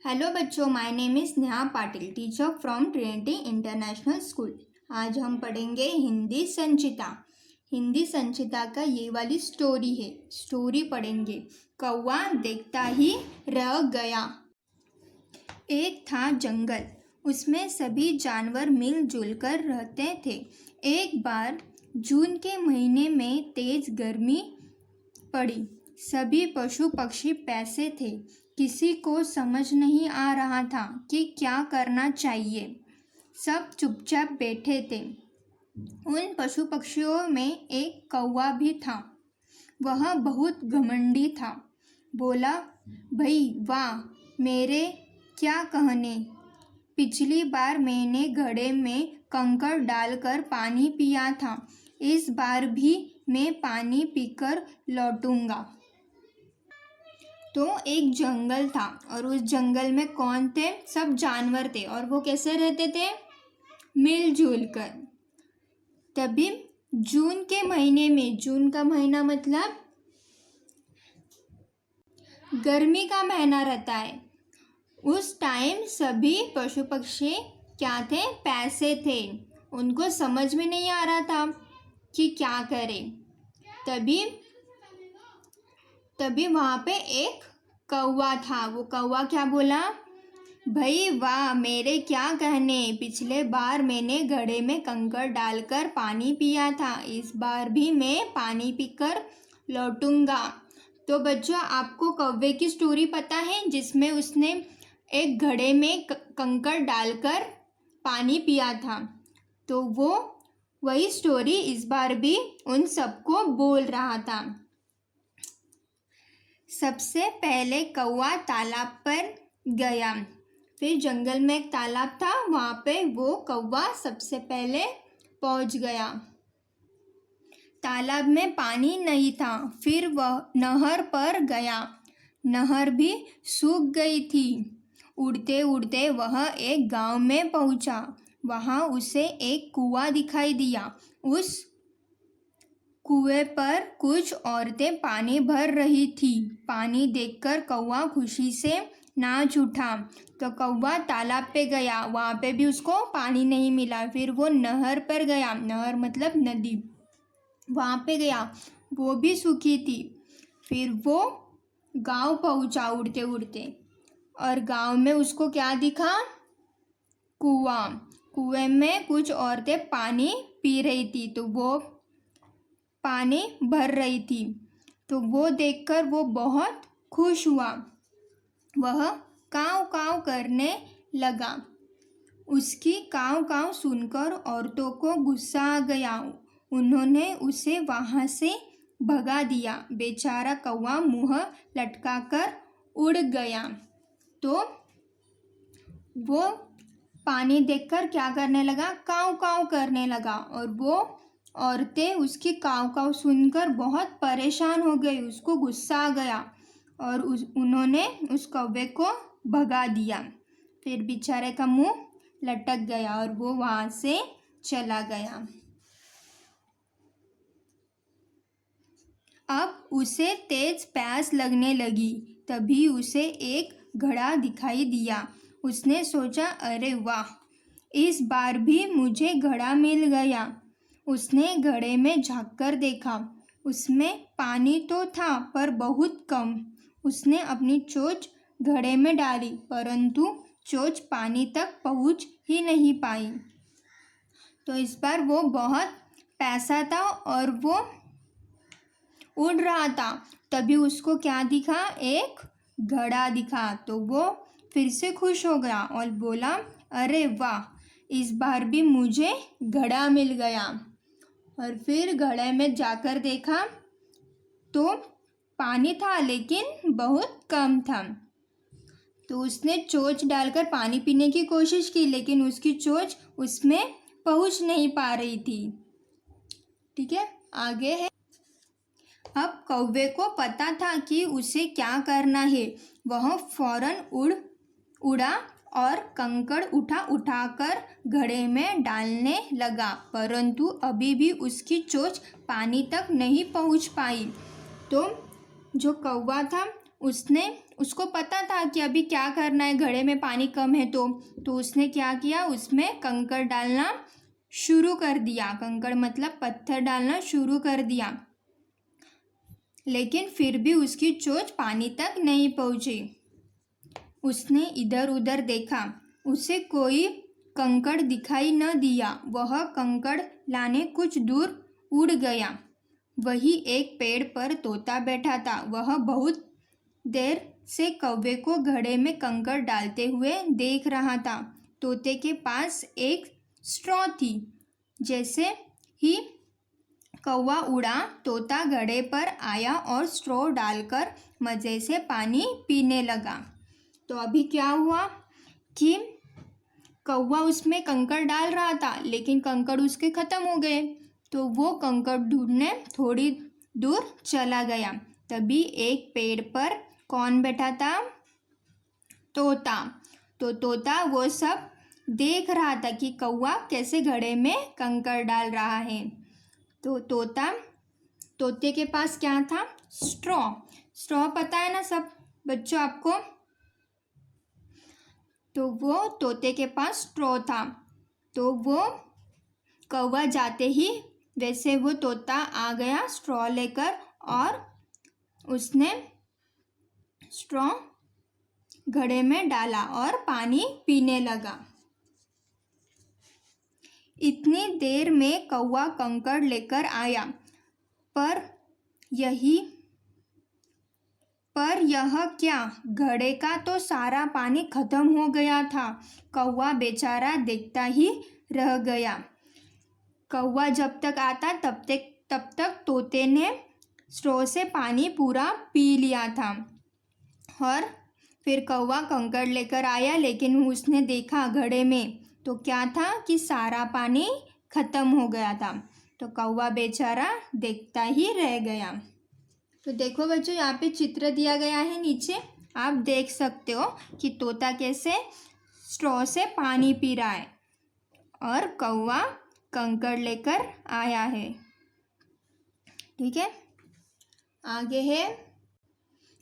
Hello बच्चों, my name is Neha Patil, teacher from Trinity international school. आज हम पढ़ेंगे हिंदी संचिता। हिंदी संचिता का ये वाली स्टोरी है। स्टोरी पढ़ेंगे। कौवा देखता ही रह गया। एक था जंगल, उसमें सभी जानवर मिलजुल कर रहते थे। एक बार जून के महीने में तेज गर्मी पड़ी। सभी पशु पक्षी प्यासे थे। किसी को समझ नहीं आ रहा था कि क्या करना चाहिए। सब चुपचाप बैठे थे। उन पशु पक्षियों में एक कौवा भी था। वह बहुत घमंडी था। बोला, भाई वाह, मेरे क्या कहने। पिछली बार मैंने घड़े में कंकड़ डालकर पानी पिया था। इस बार भी मैं पानी पीकर लौटूंगा। तो एक जंगल था और उस जंगल में कौन थे? सब जानवर थे। और वो कैसे रहते थे? मिलजुल कर। तभी जून के महीने में, जून का महीना मतलब गर्मी का महीना रहता है, उस टाइम सभी पशु पक्षी क्या थे? प्यासे थे। उनको समझ में नहीं आ रहा था कि क्या करें। तभी वहाँ पे एक कौवा था। वो कौवा क्या बोला? भाई वाह, मेरे क्या कहने। पिछले बार मैंने घड़े में कंकड़ डालकर पानी पिया था। इस बार भी मैं पानी पीकर लौटूंगा। तो बच्चों, आपको कौवे की स्टोरी पता है जिसमें उसने एक घड़े में कंकड़ डालकर पानी पिया था। तो वो वही स्टोरी इस बार भी उन सबको बोल रहा था। सबसे पहले कौवा तालाब पर गया। फिर जंगल में एक तालाब था, वहाँ पे वो कौवा सबसे पहले पहुँच गया। तालाब में पानी नहीं था। फिर वह नहर पर गया। नहर भी सूख गई थी। उड़ते उड़ते वह एक गांव में पहुँचा। वहाँ उसे एक कुआं दिखाई दिया। उस कुएं पर कुछ औरतें पानी भर रही थी। पानी देखकर कौवा खुशी से नाच उठा। तो कौवा तालाब पे गया, वहाँ पे भी उसको पानी नहीं मिला। फिर वो नहर पर गया, नहर मतलब नदी, वहाँ पे गया, वो भी सूखी थी। फिर वो गांव पहुँचा उड़ते उड़ते, और गांव में उसको क्या दिखा? कुआं। कुएं में कुछ औरतें पानी पी रही थी, तो वो पानी भर रही थी। तो वो देखकर वो बहुत खुश हुआ। वह काव काव करने लगा। उसकी काव काव सुनकर औरतों को गुस्सा आ गया। उन्होंने उसे वहाँ से भगा दिया। बेचारा कौवा मुँह लटकाकर उड़ गया। तो वो पानी देखकर क्या करने लगा? काव काव करने लगा। और वो औरतें उसकी काव काव सुनकर बहुत परेशान हो गई। उसको गुस्सा आ गया और उन्होंने उस कौवे को भगा दिया। फिर बेचारे का मुंह लटक गया और वो वहाँ से चला गया। अब उसे तेज प्यास लगने लगी। तभी उसे एक घड़ा दिखाई दिया। उसने सोचा, अरे वाह, इस बार भी मुझे घड़ा मिल गया। उसने घड़े में झांककर देखा। उसमें पानी तो था, पर बहुत कम। उसने अपनी चोंच घड़े में डाली, परंतु चोंच पानी तक पहुंच ही नहीं पाई। तो इस बार वो बहुत प्यासा था और वो उड़ रहा था। तभी उसको क्या दिखा? एक घड़ा दिखा। तो वो फिर से खुश हो गया और बोला, अरे वाह, इस बार भी मुझे घड़ा मिल गया। और फिर घड़े में जाकर देखा तो पानी था, लेकिन बहुत कम था। तो उसने चोंच डालकर पानी पीने की कोशिश की, लेकिन उसकी चोंच उसमें पहुंच नहीं पा रही थी। ठीक है, आगे है। अब कौवे को पता था कि उसे क्या करना है। वह फौरन उड़ा और कंकड़ उठाकर घड़े में डालने लगा, परंतु अभी भी उसकी चोंच पानी तक नहीं पहुंच पाई। तो जो कौवा था उसको पता था कि अभी क्या करना है, घड़े में पानी कम है तो उसने क्या किया, उसमें कंकड़ डालना शुरू कर दिया। कंकड़ मतलब पत्थर डालना शुरू कर दिया, लेकिन फिर भी उसकी चोंच पानी तक नहीं पहुंची। उसने इधर उधर देखा, उसे कोई कंकड़ दिखाई न दिया। वह कंकड़ लाने कुछ दूर उड़ गया। वही एक पेड़ पर तोता बैठा था। वह बहुत देर से कौवे को घड़े में कंकड़ डालते हुए देख रहा था। तोते के पास एक स्ट्रॉ थी। जैसे ही कौवा उड़ा, तोता घड़े पर आया और स्ट्रॉ डालकर मज़े से पानी पीने लगा। तो अभी क्या हुआ कि कौवा उसमें कंकड़ डाल रहा था, लेकिन कंकड़ उसके ख़त्म हो गए, तो वो कंकड़ ढूंढने थोड़ी दूर चला गया। तभी एक पेड़ पर कौन बैठा था? तोता। तो तोता वो सब देख रहा था कि कौवा कैसे घड़े में कंकड़ डाल रहा है। तो तोते के पास क्या था? स्ट्रॉ। स्ट्रॉ पता है ना सब बच्चों आपको? तो वो तोते के पास स्ट्रॉ था। तो वो कौवा जाते ही वैसे वो तोता आ गया स्ट्रॉ लेकर, और उसने स्ट्रॉ घड़े में डाला और पानी पीने लगा। इतनी देर में कौवा कंकड़ लेकर आया, पर यह क्या, घड़े का तो सारा पानी खत्म हो गया था। कौवा बेचारा देखता ही रह गया। कौवा जब तक आता तब तक तोते ने स्ट्रॉ से पानी पूरा पी लिया था। और फिर कौवा कंकड़ लेकर आया, लेकिन उसने देखा घड़े में तो क्या था कि सारा पानी खत्म हो गया था। तो कौवा बेचारा देखता ही रह गया। तो देखो बच्चों, यहाँ पे चित्र दिया गया है नीचे, आप देख सकते हो कि तोता कैसे स्ट्रॉ से पानी पी रहा है और कौवा कंकड़ लेकर आया है। ठीक है, आगे है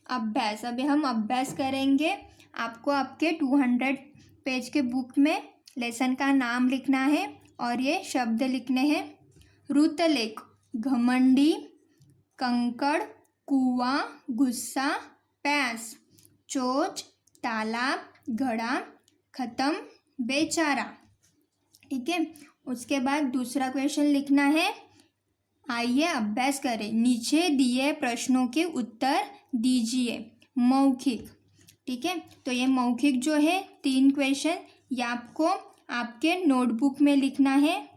अभ्यास। अभी हम अभ्यास करेंगे। आपको आपके 200 पेज के बुक में लेसन का नाम लिखना है और ये शब्द लिखने हैं। रुतलेख, घमंडी, कंकड़, कुआं, गुस्सा, प्यास, चोच, तालाब, घड़ा, खत्म, बेचारा। ठीक है, उसके बाद दूसरा क्वेश्चन लिखना है। आइए अभ्यास करें। नीचे दिए प्रश्नों के उत्तर दीजिए। मौखिक। ठीक है, तो ये मौखिक जो है 3 क्वेश्चन, ये आपको आपके नोटबुक में लिखना है।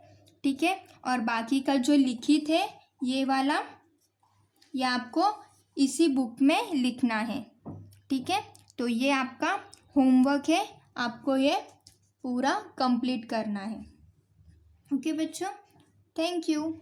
ठीक है, और बाकी का जो लिखित है ये वाला, ये आपको इसी बुक में लिखना है। ठीक है, तो ये आपका होमवर्क है, आपको ये पूरा कंप्लीट करना है। ओके बच्चों, थैंक यू।